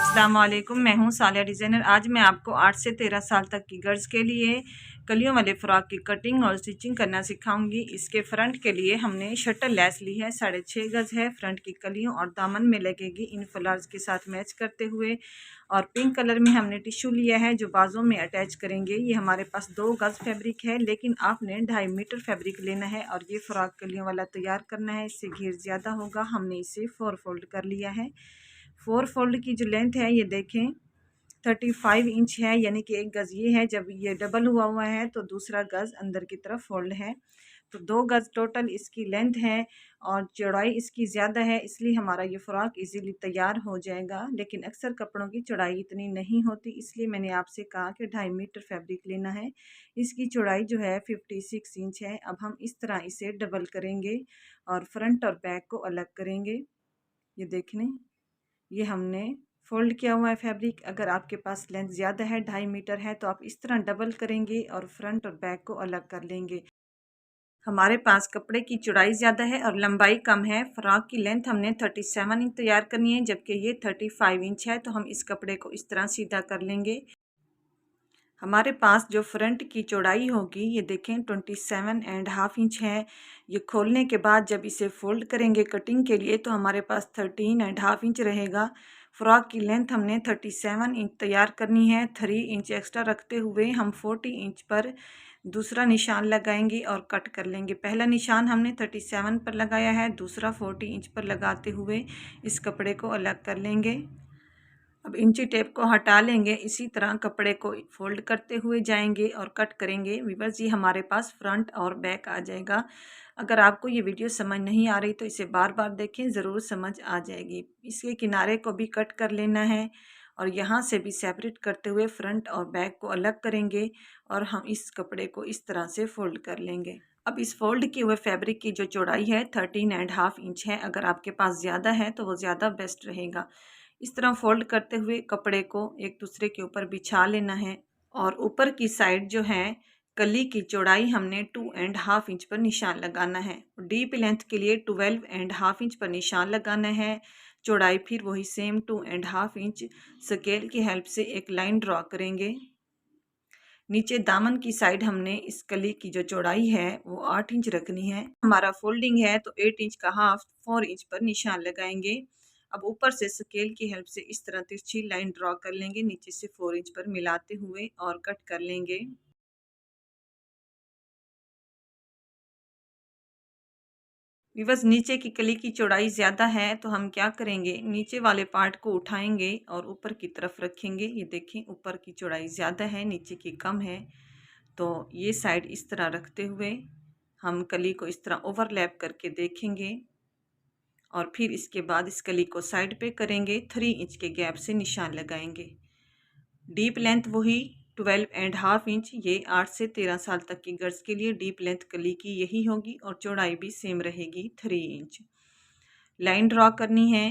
अस्सलामुअलैकुम, मैं हूँ सालिया डिज़ाइनर। आज मैं आपको 8 से 13 साल तक की गर्ल्स के लिए कलियों वाले फ़्रॉक की कटिंग और स्टिचिंग करना सिखाऊंगी। इसके फ्रंट के लिए हमने शटल लेस ली है, 6.5 गज है। फ्रंट की कलियों और दामन में लगेगी इन फ्लावर्स के साथ मैच करते हुए। और पिंक कलर में हमने टिश्यू लिया है जो बाजू में अटैच करेंगे। ये हमारे पास 2 गज फैब्रिक है, लेकिन आपने 2.5 मीटर फैब्रिक लेना है और ये फ़्रॉक कलियों वाला तैयार करना है। इससे घेर ज़्यादा होगा। हमने इसे 4 फोल्ड कर लिया है। 4 फोल्ड की जो लेंथ है ये देखें 35 इंच है, यानी कि 1 गज़ ये है। जब ये डबल हुआ है तो दूसरा गज़ अंदर की तरफ फोल्ड है, तो 2 गज़ टोटल इसकी लेंथ है और चौड़ाई इसकी ज़्यादा है, इसलिए हमारा ये फ़्रॉक इजीली तैयार हो जाएगा। लेकिन अक्सर कपड़ों की चौड़ाई इतनी नहीं होती, इसलिए मैंने आपसे कहा कि 2.5 मीटर फैब्रिक लेना है। इसकी चौड़ाई जो है 56 इंच है। अब हम इस तरह इसे डबल करेंगे और फ्रंट और बैक को अलग करेंगे। ये देखने ये हमने फोल्ड किया हुआ है फैब्रिक। अगर आपके पास लेंथ ज़्यादा है, 2.5 मीटर है, तो आप इस तरह डबल करेंगे और फ्रंट और बैक को अलग कर लेंगे। हमारे पास कपड़े की चौड़ाई ज़्यादा है और लंबाई कम है। फ्रॉक की लेंथ हमने 37 इंच तैयार करनी है, जबकि ये 35 इंच है। तो हम इस कपड़े को इस तरह सीधा कर लेंगे। हमारे पास जो फ्रंट की चौड़ाई होगी ये देखें 27.5 इंच है। ये खोलने के बाद जब इसे फोल्ड करेंगे कटिंग के लिए तो हमारे पास 13.5 इंच रहेगा। फ्रॉक की लेंथ हमने 37 इंच तैयार करनी है। 3 इंच एक्स्ट्रा रखते हुए हम 40 इंच पर दूसरा निशान लगाएंगे और कट कर लेंगे। पहला निशान हमने 37 पर लगाया है, दूसरा 40 इंच पर लगाते हुए इस कपड़े को अलग कर लेंगे। अब इंची टेप को हटा लेंगे। इसी तरह कपड़े को फोल्ड करते हुए जाएंगे और कट करेंगे। व्यूअर्स, ये हमारे पास फ्रंट और बैक आ जाएगा। अगर आपको ये वीडियो समझ नहीं आ रही तो इसे बार बार देखें, ज़रूर समझ आ जाएगी। इसके किनारे को भी कट कर लेना है और यहाँ से भी सेपरेट करते हुए फ्रंट और बैक को अलग करेंगे और हम इस कपड़े को इस तरह से फोल्ड कर लेंगे। अब इस फोल्ड किए हुए फैब्रिक की जो चौड़ाई है 13.5 इंच है। अगर आपके पास ज़्यादा है तो वो ज़्यादा बेस्ट रहेगा। इस तरह फोल्ड करते हुए कपड़े को एक दूसरे के ऊपर बिछा लेना है और ऊपर की साइड जो है कली की चौड़ाई हमने 2.5 इंच पर निशान लगाना है। डीप लेंथ के लिए 12.5 इंच पर निशान लगाना है। चौड़ाई फिर वही सेम 2.5 इंच। स्केल की हेल्प से एक लाइन ड्रॉ करेंगे। नीचे दामन की साइड हमने इस कली की जो चौड़ाई है वो 8 इंच रखनी है। हमारा फोल्डिंग है तो 8 इंच का हाफ 4 इंच पर निशान लगाएंगे। अब ऊपर से स्केल की हेल्प से इस तरह तिरछी लाइन ड्रॉ कर लेंगे, नीचे से 4 इंच पर मिलाते हुए और कट कर लेंगे। विवश नीचे की कली की चौड़ाई ज़्यादा है तो हम क्या करेंगे, नीचे वाले पार्ट को उठाएंगे और ऊपर की तरफ रखेंगे। ये देखें, ऊपर की चौड़ाई ज़्यादा है, नीचे की कम है। तो ये साइड इस तरह रखते हुए हम कली को इस तरह ओवरलैप करके देखेंगे और फिर इसके बाद इस कली को साइड पे करेंगे। 3 इंच के गैप से निशान लगाएंगे। डीप लेंथ वही 12.5 इंच। ये 8 से 13 साल तक की गर्ल्स के लिए डीप लेंथ कली की यही होगी और चौड़ाई भी सेम रहेगी 3 इंच। लाइन ड्रॉ करनी है।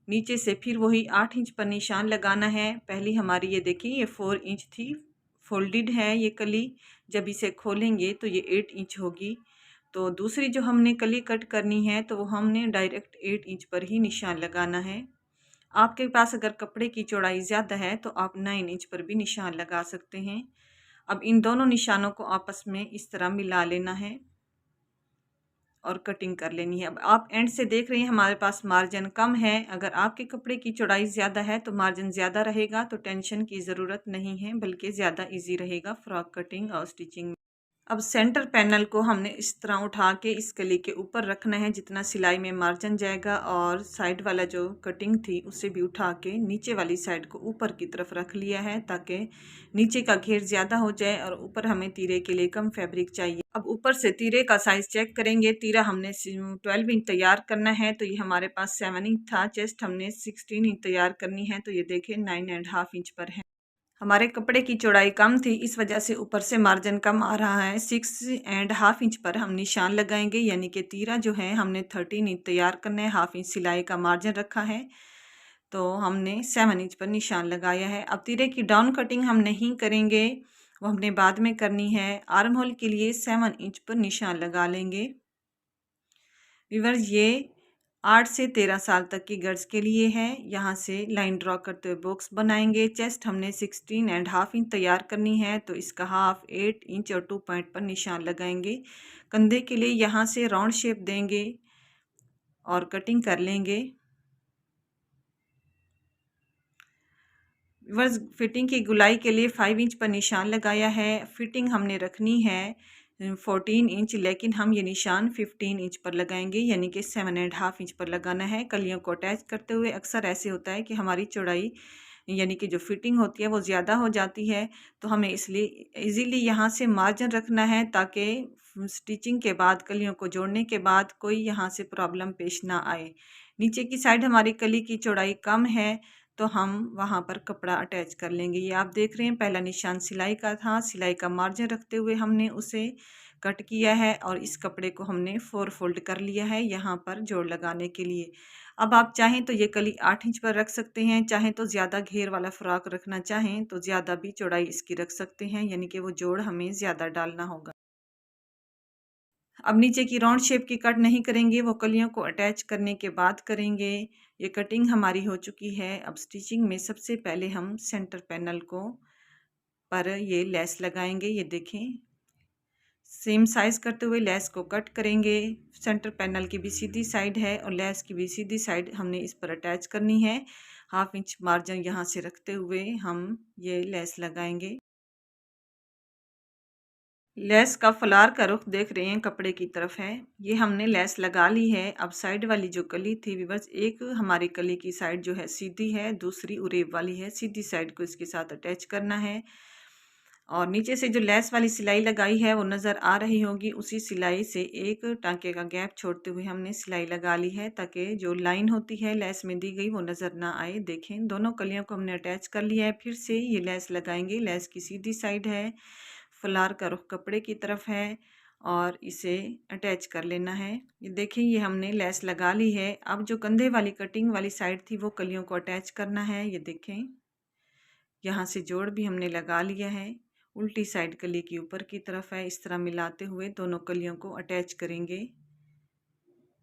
नीचे से फिर वही 8 इंच पर निशान लगाना है। पहली हमारी ये देखिए ये 4 इंच थी, फोल्डेड है ये कली। जब इसे खोलेंगे तो ये 8 इंच होगी। तो दूसरी जो हमने कली कट करनी है तो वो हमने डायरेक्ट 8 इंच पर ही निशान लगाना है। आपके पास अगर कपड़े की चौड़ाई ज़्यादा है तो आप 9 इंच पर भी निशान लगा सकते हैं। अब इन दोनों निशानों को आपस में इस तरह मिला लेना है और कटिंग कर लेनी है। अब आप एंड से देख रहे हैं हमारे पास मार्जिन कम है। अगर आपके कपड़े की चौड़ाई ज़्यादा है तो मार्जिन ज़्यादा रहेगा, तो टेंशन की ज़रूरत नहीं है, बल्कि ज़्यादा इजी रहेगा फ्रॉक कटिंग और स्टिचिंग। अब सेंटर पैनल को हमने इस तरह उठा के इस कली के ऊपर रखना है जितना सिलाई में मार्जिन जाएगा, और साइड वाला जो कटिंग थी उसे भी उठा के नीचे वाली साइड को ऊपर की तरफ रख लिया है, ताकि नीचे का घेर ज़्यादा हो जाए और ऊपर हमें तीरे के लिए कम फैब्रिक चाहिए। अब ऊपर से तीरे का साइज़ चेक करेंगे। तीरा हमने 12 इंच तैयार करना है, तो ये हमारे पास 7 इंच था। चेस्ट हमने 16 इंच तैयार करनी है, तो ये देखें 9.5 इंच पर है। हमारे कपड़े की चौड़ाई कम थी, इस वजह से ऊपर से मार्जिन कम आ रहा है। 6.5 इंच पर हम निशान लगाएंगे, यानी कि तीरा जो है हमने 13 इंच तैयार करना है। हाफ इंच सिलाई का मार्जिन रखा है, तो हमने 7 इंच पर निशान लगाया है। अब तीरे की डाउन कटिंग हम नहीं करेंगे, वो हमने बाद में करनी है। आर्म होल के लिए 7 इंच पर निशान लगा लेंगे। व्यूअर्स, ये 8 से 13 साल तक की गर्ल्स के लिए है। यहाँ से लाइन ड्रॉ करते हुए बॉक्स बनाएंगे। चेस्ट हमने 16.5 इंच तैयार करनी है, तो इसका हाफ 8 इंच और 2 पॉइंट पर निशान लगाएंगे। कंधे के लिए यहाँ से राउंड शेप देंगे और कटिंग कर लेंगे। वर्स फिटिंग की गुलाई के लिए 5 इंच पर निशान लगाया है। फिटिंग हमने रखनी है 14 इंच, लेकिन हम ये निशान 15 इंच पर लगाएंगे, यानी कि 7.5 इंच पर लगाना है। कलियों को अटैच करते हुए अक्सर ऐसे होता है कि हमारी चौड़ाई यानी कि जो फिटिंग होती है वो ज़्यादा हो जाती है, तो हमें इसलिए इजीली यहाँ से मार्जिन रखना है ताकि स्टिचिंग के बाद कलियों को जोड़ने के बाद कोई यहाँ से प्रॉब्लम पेश ना आए। नीचे की साइड हमारी कली की चौड़ाई कम है, तो हम वहाँ पर कपड़ा अटैच कर लेंगे। ये आप देख रहे हैं, पहला निशान सिलाई का था। सिलाई का मार्जिन रखते हुए हमने उसे कट किया है और इस कपड़े को हमने 4 फोल्ड कर लिया है यहाँ पर जोड़ लगाने के लिए। अब आप चाहें तो ये कली 8 इंच पर रख सकते हैं, चाहें तो ज़्यादा घेर वाला फ्रॉक रखना चाहें तो ज़्यादा भी चौड़ाई इसकी रख सकते हैं, यानी कि वो जोड़ हमें ज़्यादा डालना होगा। अब नीचे की राउंड शेप की कट नहीं करेंगे, वो कलियों को अटैच करने के बाद करेंगे। ये कटिंग हमारी हो चुकी है। अब स्टिचिंग में सबसे पहले हम सेंटर पैनल को पर ये लेस लगाएंगे। ये देखें, सेम साइज़ करते हुए लेस को कट करेंगे। सेंटर पैनल की भी सीधी साइड है और लेस की भी सीधी साइड हमने इस पर अटैच करनी है। हाफ इंच मार्जिन यहाँ से रखते हुए हम ये लेस लगाएंगे। लेस का फलार का रुख देख रहे हैं, कपड़े की तरफ है। ये हमने लेस लगा ली है। अब साइड वाली जो कली थी व्यूअर्स, एक हमारी कली की साइड जो है सीधी है, दूसरी उरेब वाली है। सीधी साइड को इसके साथ अटैच करना है और नीचे से जो लेस वाली सिलाई लगाई है वो नज़र आ रही होगी। उसी सिलाई से एक टांके का गैप छोड़ते हुए हमने सिलाई लगा ली है ताकि जो लाइन होती है लेस में दी गई वो नज़र ना आए। देखें, दोनों कलियों को हमने अटैच कर लिया है। फिर से ये लेस लगाएंगे। लेस की सीधी साइड है, फलार का रुख कपड़े की तरफ है और इसे अटैच कर लेना है। ये देखें, ये हमने लेस लगा ली है। अब जो कंधे वाली कटिंग वाली साइड थी वो कलियों को अटैच करना है। ये देखें, यहाँ से जोड़ भी हमने लगा लिया है। उल्टी साइड कली की ऊपर की तरफ है। इस तरह मिलाते हुए दोनों कलियों को अटैच करेंगे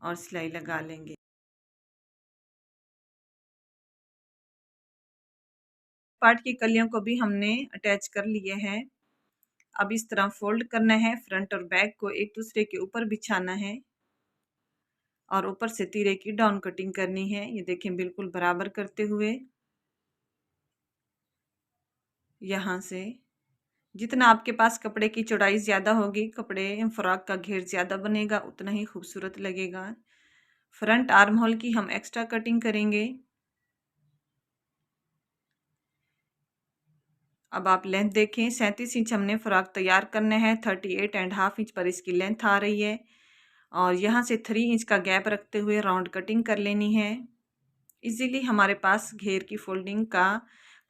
और सिलाई लगा लेंगे। पार्ट की कलियों को भी हमने अटैच कर लिया है। अब इस तरह फोल्ड करना है। फ्रंट और बैक को एक दूसरे के ऊपर बिछाना है और ऊपर से तीरे की डाउन कटिंग करनी है। ये देखें, बिल्कुल बराबर करते हुए यहाँ से जितना आपके पास कपड़े की चौड़ाई ज़्यादा होगी, कपड़े फ्रॉक का घेर ज़्यादा बनेगा, उतना ही खूबसूरत लगेगा। फ्रंट आर्म होल की हम एक्स्ट्रा कटिंग करेंगे। अब आप लेंथ देखें, 37 इंच हमने फ्रॉक तैयार करना है। 38.5 इंच पर इसकी लेंथ आ रही है और यहाँ से 3 इंच का गैप रखते हुए राउंड कटिंग कर लेनी है। इजीली हमारे पास घेर की फोल्डिंग का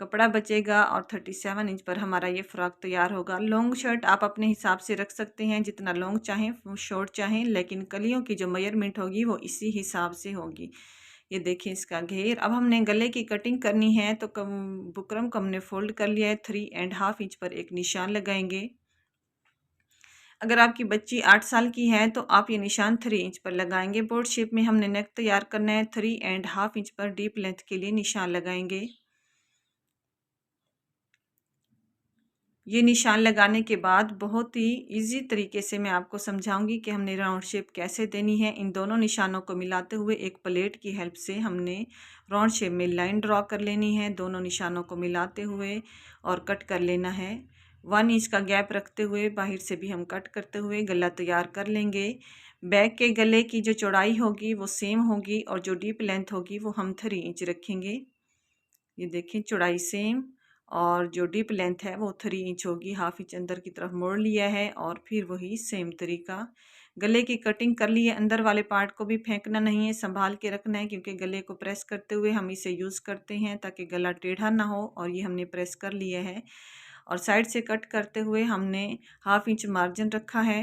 कपड़ा बचेगा और 37 इंच पर हमारा ये फ्रॉक तैयार होगा। लॉन्ग शर्ट आप अपने हिसाब से रख सकते हैं, जितना लॉन्ग चाहें शॉर्ट चाहें, लेकिन कलियों की जो मेजरमेंट होगी वो इसी हिसाब से होगी। ये देखिए इसका घेर। अब हमने गले की कटिंग करनी है, तो बुकरम को हमने फोल्ड कर लिया है। 3.5 इंच पर एक निशान लगाएंगे। अगर आपकी बच्ची 8 साल की है तो आप ये निशान 3 इंच पर लगाएंगे। बोर्ड शेप में हमने नेक तैयार करना है। 3.5 इंच पर डीप लेंथ के लिए निशान लगाएंगे। ये निशान लगाने के बाद बहुत ही इजी तरीके से मैं आपको समझाऊंगी कि हमने राउंड शेप कैसे देनी है। इन दोनों निशानों को मिलाते हुए एक प्लेट की हेल्प से हमने राउंड शेप में लाइन ड्रॉ कर लेनी है। दोनों निशानों को मिलाते हुए और कट कर लेना है। 1 इंच का गैप रखते हुए बाहर से भी हम कट करते हुए गला तैयार कर लेंगे। बैक के गले की जो चौड़ाई होगी वो सेम होगी और जो डीप लेंथ होगी वो हम 3 इंच रखेंगे। ये देखें, चौड़ाई सेम और जो डीप लेंथ है वो 3 इंच होगी। हाफ इंच अंदर की तरफ मोड़ लिया है और फिर वही सेम तरीका गले की कटिंग कर ली है। अंदर वाले पार्ट को भी फेंकना नहीं है, संभाल के रखना है, क्योंकि गले को प्रेस करते हुए हम इसे यूज़ करते हैं ताकि गला टेढ़ा ना हो। और ये हमने प्रेस कर लिया है और साइड से कट करते हुए हमने हाफ इंच मार्जिन रखा है।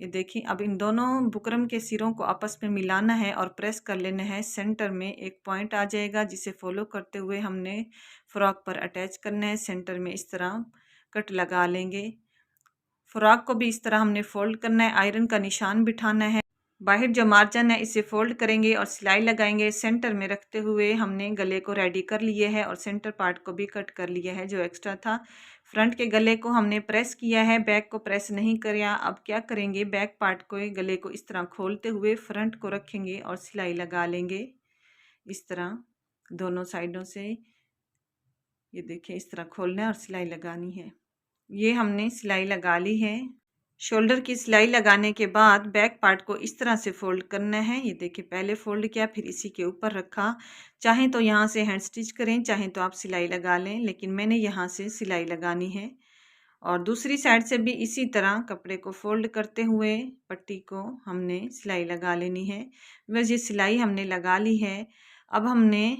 ये देखिए, अब इन दोनों बुकरम के सिरों को आपस में मिलाना है और प्रेस कर लेना है। सेंटर में एक पॉइंट आ जाएगा जिसे फॉलो करते हुए हमने फ्रॉक पर अटैच करना है। सेंटर में इस तरह कट लगा लेंगे। फ्रॉक को भी इस तरह हमने फोल्ड करना है। आयरन का निशान बिठाना है। बाहर जो मार्जिन है इसे फोल्ड करेंगे और सिलाई लगाएंगे। सेंटर में रखते हुए हमने गले को रेडी कर लिए है और सेंटर पार्ट को भी कट कर लिया है जो एक्स्ट्रा था। फ्रंट के गले को हमने प्रेस किया है, बैक को प्रेस नहीं किया। अब क्या करेंगे, बैक पार्ट को गले को इस तरह खोलते हुए फ्रंट को रखेंगे और सिलाई लगा लेंगे इस तरह दोनों साइडों से। ये देखिए इस तरह खोलना है और सिलाई लगानी है। ये हमने सिलाई लगा ली है। शोल्डर की सिलाई लगाने के बाद बैक पार्ट को इस तरह से फोल्ड करना है। ये देखिए पहले फोल्ड किया, फिर इसी के ऊपर रखा। चाहें तो यहाँ से हैंड स्टिच करें, चाहें तो आप सिलाई लगा लें, लेकिन मैंने यहाँ से सिलाई लगानी है। और दूसरी साइड से भी इसी तरह कपड़े को फोल्ड करते हुए पट्टी को हमने सिलाई लगा लेनी है। बस ये सिलाई हमने लगा ली है। अब हमने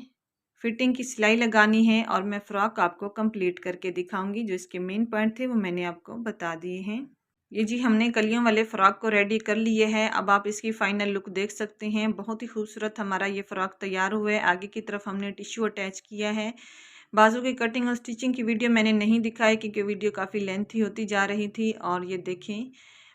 फिटिंग की सिलाई लगानी है और मैं फ़्रॉक आपको कंप्लीट करके दिखाऊंगी। जो इसके मेन पॉइंट थे वो मैंने आपको बता दिए हैं। ये जी हमने कलियों वाले फ़्रॉक को रेडी कर लिए है। अब आप इसकी फ़ाइनल लुक देख सकते हैं। बहुत ही खूबसूरत हमारा ये फ़्रॉक तैयार हुआ है। आगे की तरफ हमने टिश्यू अटैच किया है। बाजू की कटिंग और स्टिचिंग की वीडियो मैंने नहीं दिखाई क्योंकि वीडियो काफ़ी लेंथी होती जा रही थी। और ये देखें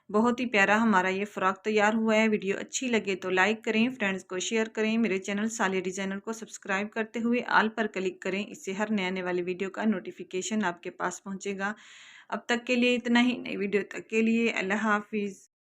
बहुत ही प्यारा हमारा ये फ़्रॉक तैयार हुआ है। वीडियो अच्छी लगे तो लाइक करें, फ्रेंड्स को शेयर करें। मेरे चैनल सालिया डिज़ाइनर को सब्सक्राइब करते हुए ऑल पर क्लिक करें। इससे हर नए आने वाली वीडियो का नोटिफिकेशन आपके पास पहुंचेगा। अब तक के लिए इतना ही। नई वीडियो तक के लिए अल्लाह हाफिज़।